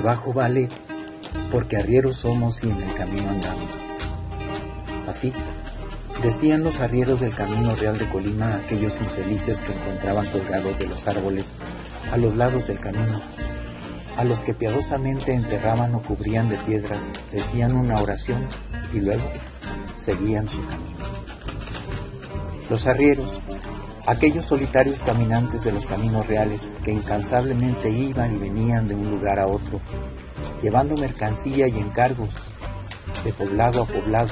bajo vale, porque arrieros somos y en el camino andamos. Así decían los arrieros del Camino Real de Colima a aquellos infelices que encontraban colgados de los árboles a los lados del camino, a los que piadosamente enterraban o cubrían de piedras, decían una oración y luego seguían su camino. Los arrieros, aquellos solitarios caminantes de los caminos reales que incansablemente iban y venían de un lugar a otro, llevando mercancía y encargos de poblado a poblado,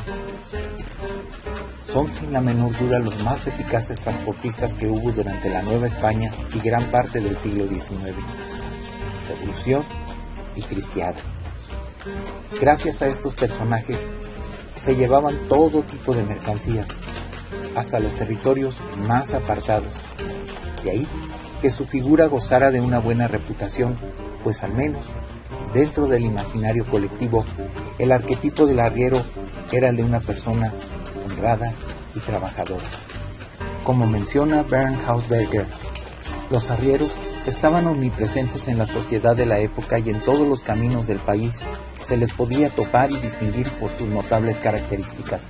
son sin la menor duda los más eficaces transportistas que hubo durante la Nueva España y gran parte del siglo XIX, revolución y cristiada. Gracias a estos personajes se llevaban todo tipo de mercancías, hasta los territorios más apartados. De ahí que su figura gozara de una buena reputación, pues al menos dentro del imaginario colectivo, el arquetipo del arriero era el de una persona honrada y trabajadora. Como menciona Bernd Hausberger, los arrieros estaban omnipresentes en la sociedad de la época y en todos los caminos del país se les podía topar y distinguir por sus notables características.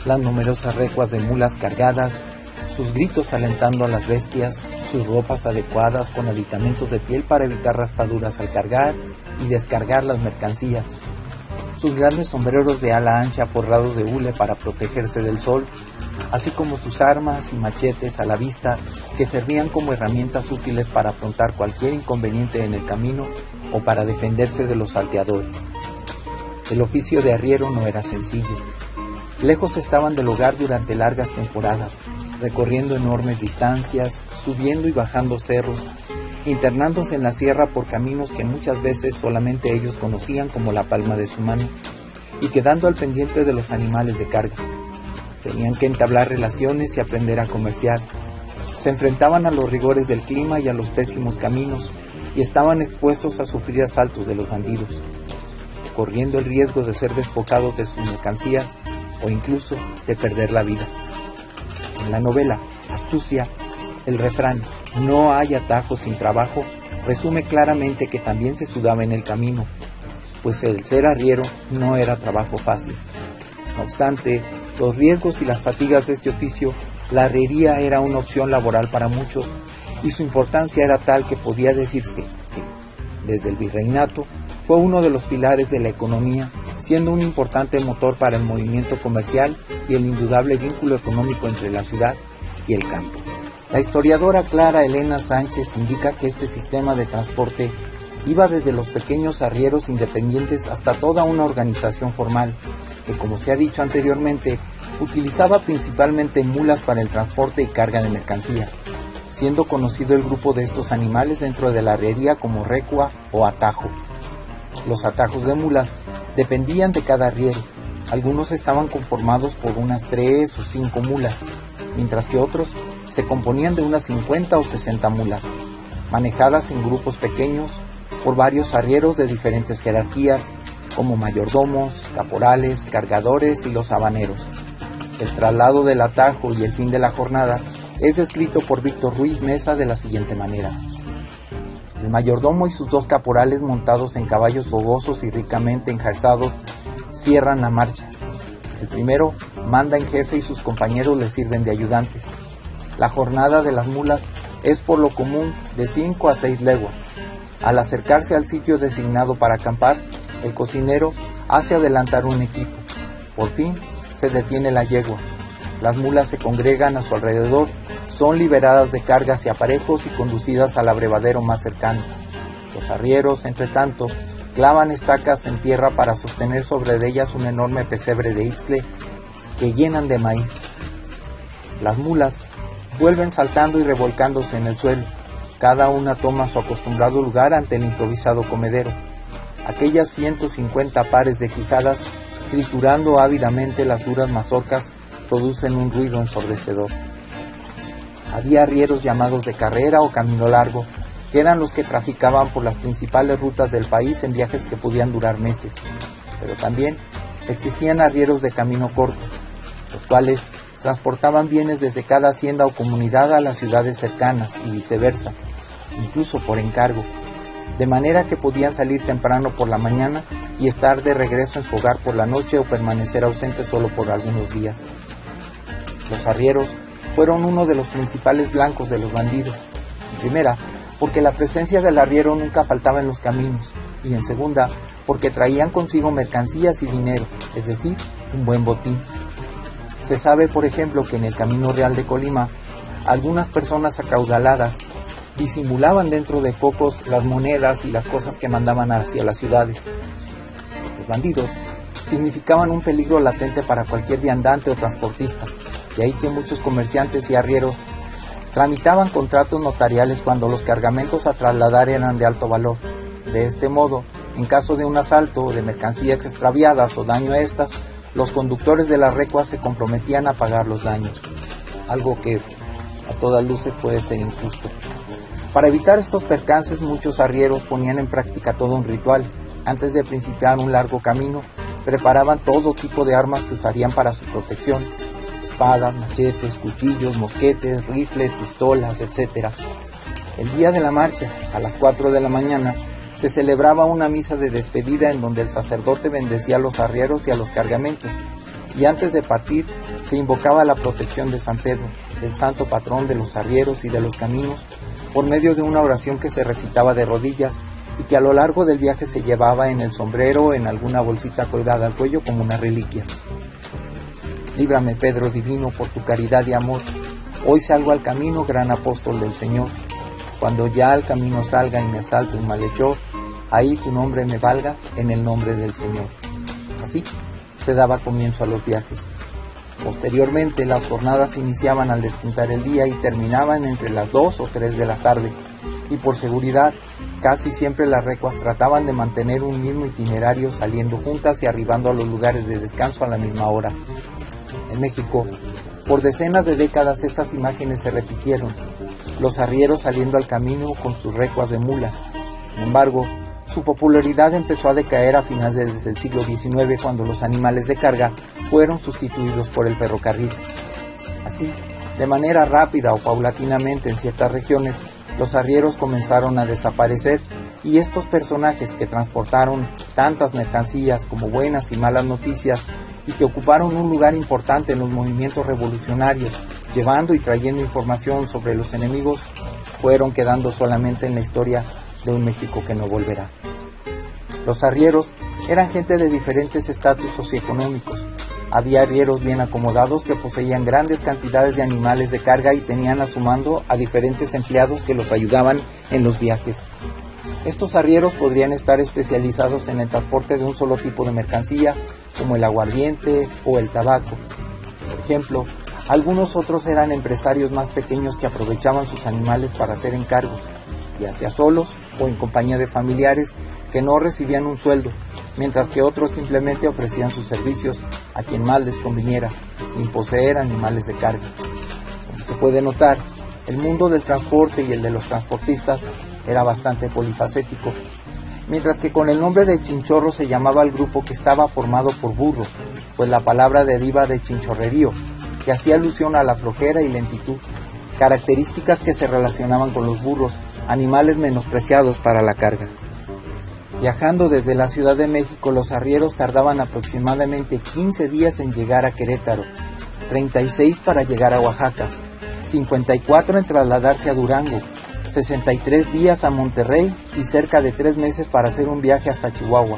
Las numerosas recuas de mulas cargadas, sus gritos alentando a las bestias, sus ropas adecuadas con aditamentos de piel para evitar raspaduras al cargar y descargar las mercancías, sus grandes sombreros de ala ancha forrados de hule para protegerse del sol, así como sus armas y machetes a la vista que servían como herramientas útiles para afrontar cualquier inconveniente en el camino o para defenderse de los salteadores. El oficio de arriero no era sencillo. Lejos estaban del hogar durante largas temporadas, recorriendo enormes distancias, subiendo y bajando cerros, internándose en la sierra por caminos que muchas veces solamente ellos conocían como la palma de su mano, y quedando al pendiente de los animales de carga. Tenían que entablar relaciones y aprender a comerciar. Se enfrentaban a los rigores del clima y a los pésimos caminos, y estaban expuestos a sufrir asaltos de los bandidos, corriendo el riesgo de ser despojados de sus mercancías o incluso de perder la vida. En la novela Astucia, el refrán "no hay atajo sin trabajo" resume claramente que también se sudaba en el camino, pues el ser arriero no era trabajo fácil. No obstante los riesgos y las fatigas de este oficio, la arriería era una opción laboral para muchos y su importancia era tal que podía decirse que, desde el virreinato, fue uno de los pilares de la economía, siendo un importante motor para el movimiento comercial y el indudable vínculo económico entre la ciudad y el campo. La historiadora Clara Elena Sánchez indica que este sistema de transporte iba desde los pequeños arrieros independientes hasta toda una organización formal, que, como se ha dicho anteriormente, utilizaba principalmente mulas para el transporte y carga de mercancía, siendo conocido el grupo de estos animales dentro de la arriería como recua o atajo. Los atajos de mulas dependían de cada arriero. Algunos estaban conformados por unas 3 o 5 mulas, mientras que otros se componían de unas 50 o 60 mulas, manejadas en grupos pequeños por varios arrieros de diferentes jerarquías, como mayordomos, caporales, cargadores y los habaneros. El traslado del atajo y el fin de la jornada es descrito por Víctor Ruiz Mesa de la siguiente manera. El mayordomo y sus 2 caporales montados en caballos fogosos y ricamente enjarzados cierran la marcha. El primero manda en jefe y sus compañeros le sirven de ayudantes. La jornada de las mulas es por lo común de 5 a 6 leguas. Al acercarse al sitio designado para acampar, el cocinero hace adelantar un equipo. Por fin se detiene la yegua. Las mulas se congregan a su alrededor, son liberadas de cargas y aparejos y conducidas al abrevadero más cercano. Los arrieros, entre tanto, clavan estacas en tierra para sostener sobre de ellas un enorme pesebre de ixtle que llenan de maíz. Las mulas vuelven saltando y revolcándose en el suelo. Cada una toma su acostumbrado lugar ante el improvisado comedero. Aquellas 150 pares de quijadas, triturando ávidamente las duras mazorcas, producen un ruido ensordecedor. Había arrieros llamados de carrera o camino largo, que eran los que traficaban por las principales rutas del país en viajes que podían durar meses. Pero también existían arrieros de camino corto, los cuales transportaban bienes desde cada hacienda o comunidad a las ciudades cercanas y viceversa, incluso por encargo. de manera que podían salir temprano por la mañana y estar de regreso en su hogar por la noche o permanecer ausentes solo por algunos días. Los arrieros fueron uno de los principales blancos de los bandidos. En primera, porque la presencia del arriero nunca faltaba en los caminos, y en segunda, porque traían consigo mercancías y dinero, es decir, un buen botín. Se sabe, por ejemplo, que en el Camino Real de Colima, algunas personas acaudaladas disimulaban dentro de cocos las monedas y las cosas que mandaban hacia las ciudades. Los bandidos significaban un peligro latente para cualquier viandante o transportista, de ahí que muchos comerciantes y arrieros tramitaban contratos notariales cuando los cargamentos a trasladar eran de alto valor. De este modo, en caso de un asalto de mercancías extraviadas o daño a estas, los conductores de las recuas se comprometían a pagar los daños, algo que a todas luces puede ser injusto. Para evitar estos percances, muchos arrieros ponían en práctica todo un ritual. Antes de principiar un largo camino, preparaban todo tipo de armas que usarían para su protección: espadas, machetes, cuchillos, mosquetes, rifles, pistolas, etc. El día de la marcha, a las 4 de la mañana, se celebraba una misa de despedida en donde el sacerdote bendecía a los arrieros y a los cargamentos, y antes de partir se invocaba la protección de San Pedro, el santo patrón de los arrieros y de los caminos, por medio de una oración que se recitaba de rodillas y que a lo largo del viaje se llevaba en el sombrero o en alguna bolsita colgada al cuello como una reliquia. Líbrame, Pedro divino, por tu caridad y amor. Hoy salgo al camino, gran apóstol del Señor. Cuando ya al camino salga y me asalte un malhechor, ahí tu nombre me valga en el nombre del Señor. Así se daba comienzo a los viajes. Posteriormente, las jornadas iniciaban al despuntar el día y terminaban entre las 2 o 3 de la tarde, y por seguridad, casi siempre las recuas trataban de mantener un mismo itinerario, saliendo juntas y arribando a los lugares de descanso a la misma hora. En México, por decenas de décadas estas imágenes se repitieron, los arrieros saliendo al camino con sus recuas de mulas. Sin embargo, su popularidad empezó a decaer a finales del siglo XIX, cuando los animales de carga fueron sustituidos por el ferrocarril. Así, de manera rápida o paulatinamente en ciertas regiones, los arrieros comenzaron a desaparecer, y estos personajes que transportaron tantas mercancías como buenas y malas noticias, y que ocuparon un lugar importante en los movimientos revolucionarios, llevando y trayendo información sobre los enemigos, fueron quedando solamente en la historia de un México que no volverá. Los arrieros eran gente de diferentes estatus socioeconómicos. Había arrieros bien acomodados que poseían grandes cantidades de animales de carga y tenían a su mando a diferentes empleados que los ayudaban en los viajes. Estos arrieros podrían estar especializados en el transporte de un solo tipo de mercancía, como el aguardiente o el tabaco. Por ejemplo, algunos otros eran empresarios más pequeños que aprovechaban sus animales para hacer encargos, ya sea solos o en compañía de familiares que no recibían un sueldo, mientras que otros simplemente ofrecían sus servicios a quien más les conviniera, sin poseer animales de carga. Como se puede notar, el mundo del transporte y el de los transportistas era bastante polifacético, mientras que con el nombre de chinchorro se llamaba al grupo que estaba formado por burros, pues la palabra deriva de chinchorrerío, que hacía alusión a la flojera y lentitud, características que se relacionaban con los burros, animales menospreciados para la carga. Viajando desde la Ciudad de México, los arrieros tardaban aproximadamente 15 días en llegar a Querétaro, 36 para llegar a Oaxaca, 54 en trasladarse a Durango, 63 días a Monterrey y cerca de 3 meses para hacer un viaje hasta Chihuahua.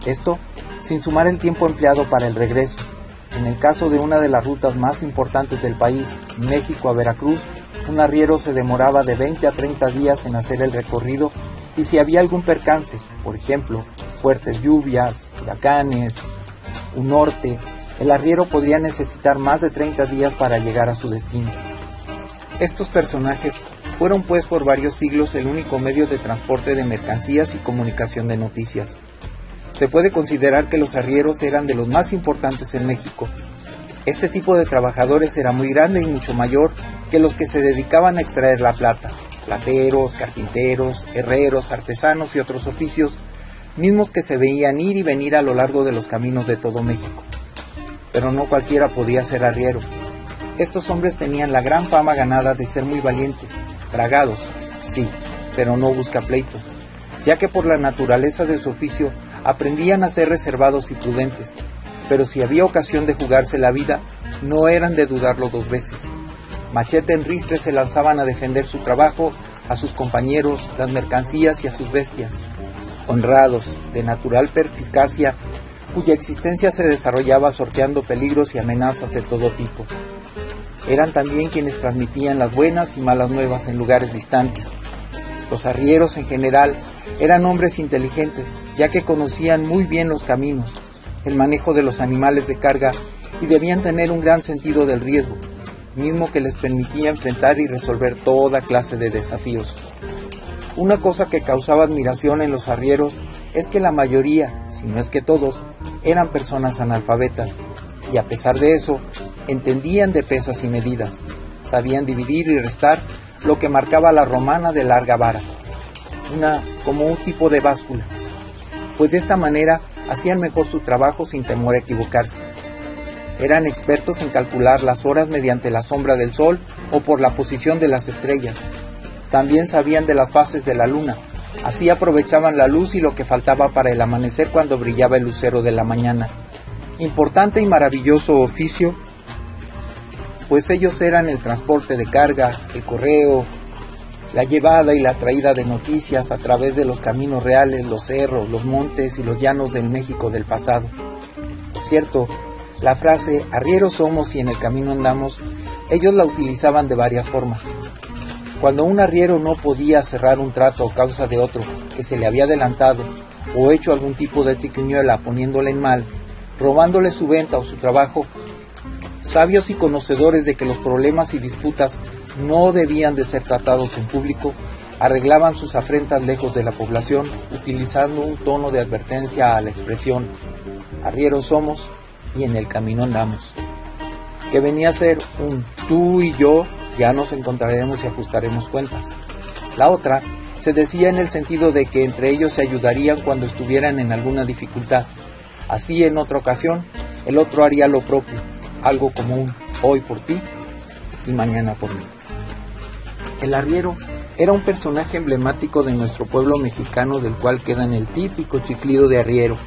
Esto sin sumar el tiempo empleado para el regreso. En el caso de una de las rutas más importantes del país, México a Veracruz, un arriero se demoraba de 20 a 30 días en hacer el recorrido, y si había algún percance, por ejemplo, fuertes lluvias, huracanes, un norte, el arriero podría necesitar más de 30 días para llegar a su destino. Estos personajes fueron pues por varios siglos el único medio de transporte de mercancías y comunicación de noticias. Se puede considerar que los arrieros eran de los más importantes en México. Este tipo de trabajadores era muy grande y mucho mayor que los que se dedicaban a extraer la plata: plateros, carpinteros, herreros, artesanos y otros oficios, mismos que se veían ir y venir a lo largo de los caminos de todo México. Pero no cualquiera podía ser arriero. Estos hombres tenían la gran fama ganada de ser muy valientes, bragados, sí, pero no buscapleitos. ya que por la naturaleza de su oficio aprendían a ser reservados y prudentes, pero si había ocasión de jugarse la vida, no eran de dudarlo dos veces. Machete en ristre se lanzaban a defender su trabajo, a sus compañeros, las mercancías y a sus bestias. Honrados, de natural perspicacia, cuya existencia se desarrollaba sorteando peligros y amenazas de todo tipo. Eran también quienes transmitían las buenas y malas nuevas en lugares distantes. Los arrieros en general eran hombres inteligentes, ya que conocían muy bien los caminos, el manejo de los animales de carga y debían tener un gran sentido del riesgo, mismo que les permitía enfrentar y resolver toda clase de desafíos. Una cosa que causaba admiración en los arrieros es que la mayoría, si no es que todos, eran personas analfabetas, y a pesar de eso, entendían de pesas y medidas, sabían dividir y restar lo que marcaba la romana de larga vara, como un tipo de báscula, pues de esta manera hacían mejor su trabajo sin temor a equivocarse. Eran expertos en calcular las horas mediante la sombra del sol o por la posición de las estrellas. También sabían de las fases de la luna, así aprovechaban la luz y lo que faltaba para el amanecer cuando brillaba el lucero de la mañana. Importante y maravilloso oficio, pues ellos eran el transporte de carga, el correo, la llevada y la traída de noticias a través de los caminos reales, los cerros, los montes y los llanos del México del pasado. Por cierto, la frase "arrieros somos y en el camino andamos", ellos la utilizaban de varias formas. Cuando un arriero no podía cerrar un trato a causa de otro que se le había adelantado o hecho algún tipo de triquiñuela poniéndole en mal, robándole su venta o su trabajo, sabios y conocedores de que los problemas y disputas no debían de ser tratados en público, arreglaban sus afrentas lejos de la población, utilizando un tono de advertencia a la expresión "arrieros somos y en el camino andamos", que venía a ser un "tú y yo ya nos encontraremos y ajustaremos cuentas". La otra se decía en el sentido de que entre ellos se ayudarían cuando estuvieran en alguna dificultad. Así, en otra ocasión, el otro haría lo propio, algo como un "hoy por ti y mañana por mí". El arriero era un personaje emblemático de nuestro pueblo mexicano, del cual queda en el típico chiflido de arriero.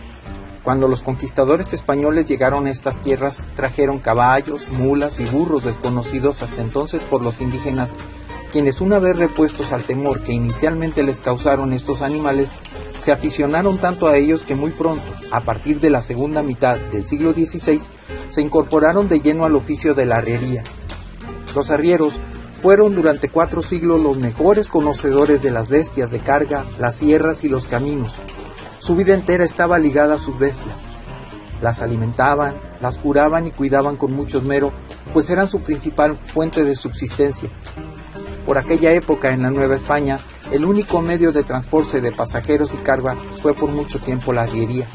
Cuando los conquistadores españoles llegaron a estas tierras, trajeron caballos, mulas y burros desconocidos hasta entonces por los indígenas, quienes, una vez repuestos al temor que inicialmente les causaron estos animales, se aficionaron tanto a ellos que muy pronto, a partir de la segunda mitad del siglo XVI, se incorporaron de lleno al oficio de la arriería. Los arrieros fueron durante 4 siglos los mejores conocedores de las bestias de carga, las sierras y los caminos. Su vida entera estaba ligada a sus bestias. Las alimentaban, las curaban y cuidaban con mucho esmero, pues eran su principal fuente de subsistencia. Por aquella época, en la Nueva España, el único medio de transporte de pasajeros y carga fue por mucho tiempo la arriería.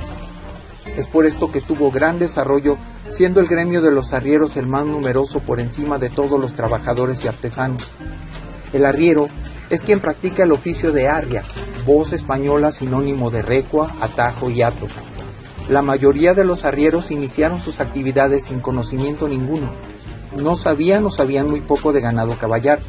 Es por esto que tuvo gran desarrollo, siendo el gremio de los arrieros el más numeroso por encima de todos los trabajadores y artesanos. El arriero es quien practica el oficio de arria, voz española sinónimo de recua, atajo y hato. La mayoría de los arrieros iniciaron sus actividades sin conocimiento ninguno. No sabían o sabían muy poco de ganado caballar,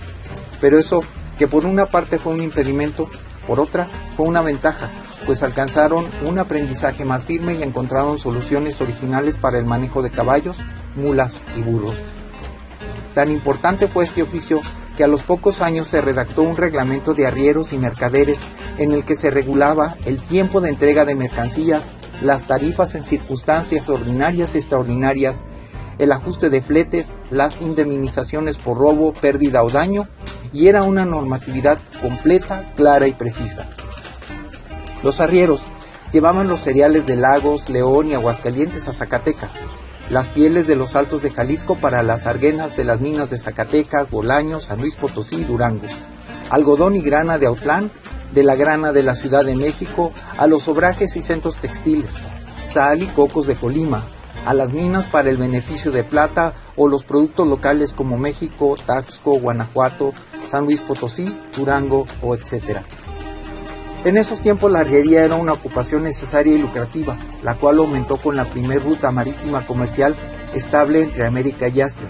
pero eso, que por una parte fue un impedimento, por otra fue una ventaja, pues alcanzaron un aprendizaje más firme y encontraron soluciones originales para el manejo de caballos, mulas y burros. Tan importante fue este oficio que a los pocos años se redactó un reglamento de arrieros y mercaderes en el que se regulaba el tiempo de entrega de mercancías, las tarifas en circunstancias ordinarias y extraordinarias, el ajuste de fletes, las indemnizaciones por robo, pérdida o daño, y era una normatividad completa, clara y precisa. Los arrieros llevaban los cereales de Lagos, León y Aguascalientes a Zacatecas, las pieles de los Altos de Jalisco para las argenas de las minas de Zacatecas, Bolaños, San Luis Potosí y Durango, algodón y grana de Autlán, de la grana de la Ciudad de México, a los obrajes y centros textiles, sal y cocos de Colima, a las minas para el beneficio de plata o los productos locales como México, Taxco, Guanajuato, San Luis Potosí, Durango o etc. En esos tiempos la arriería era una ocupación necesaria y lucrativa, la cual aumentó con la primer ruta marítima comercial estable entre América y Asia,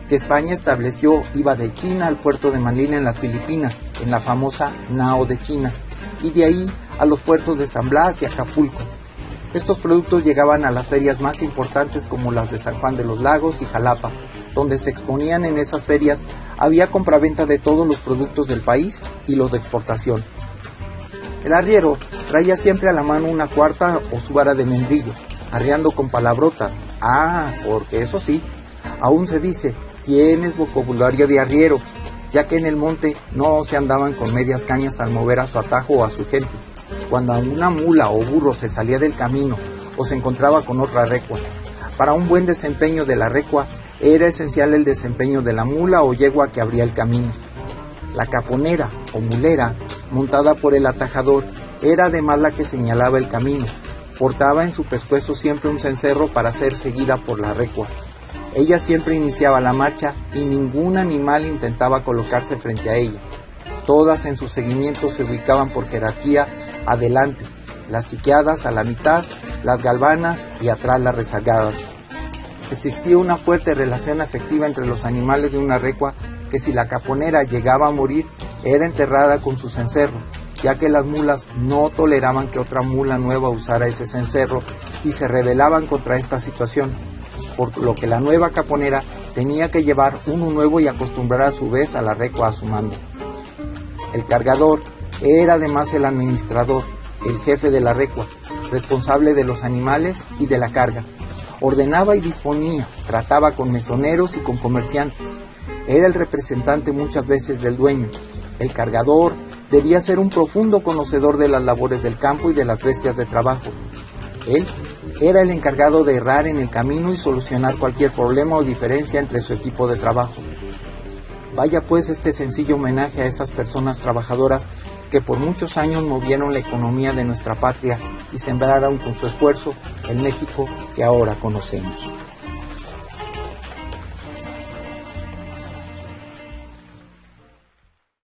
que España estableció. Iba de China al puerto de Manila en las Filipinas, en la famosa Nao de China, y de ahí a los puertos de San Blas y Acapulco. Estos productos llegaban a las ferias más importantes como las de San Juan de los Lagos y Jalapa, donde se exponían. En esas ferias había compraventa de todos los productos del país y los de exportación. El arriero traía siempre a la mano una cuarta o su vara de membrillo, arriando con palabrotas. Porque eso sí, aún se dice, tienes vocabulario de arriero, ya que en el monte no se andaban con medias cañas al mover a su atajo o a su gente. Cuando una mula o burro se salía del camino o se encontraba con otra recua. Para un buen desempeño de la recua era esencial el desempeño de la mula o yegua que abría el camino. La caponera o mulera, montada por el atajador, era además la que señalaba el camino. Portaba en su pescuezo siempre un cencerro para ser seguida por la recua. Ella siempre iniciaba la marcha y ningún animal intentaba colocarse frente a ella. Todas en su seguimiento se ubicaban por jerarquía adelante, las chiqueadas a la mitad, las galvanas y atrás las rezagadas. Existía una fuerte relación afectiva entre los animales de una recua que si la caponera llegaba a morir era enterrada con su cencerro, ya que las mulas no toleraban que otra mula nueva usara ese cencerro y se rebelaban contra esta situación, por lo que la nueva caponera tenía que llevar uno nuevo y acostumbrar a su vez a la recua a su mando. El cargador era además el administrador, el jefe de la recua, responsable de los animales y de la carga. Ordenaba y disponía, trataba con mesoneros y con comerciantes. Era el representante muchas veces del dueño. El cargador debía ser un profundo conocedor de las labores del campo y de las bestias de trabajo. Él era el encargado de errar en el camino y solucionar cualquier problema o diferencia entre su equipo de trabajo. Vaya pues este sencillo homenaje a esas personas trabajadoras que por muchos años movieron la economía de nuestra patria y sembraron con su esfuerzo el México que ahora conocemos.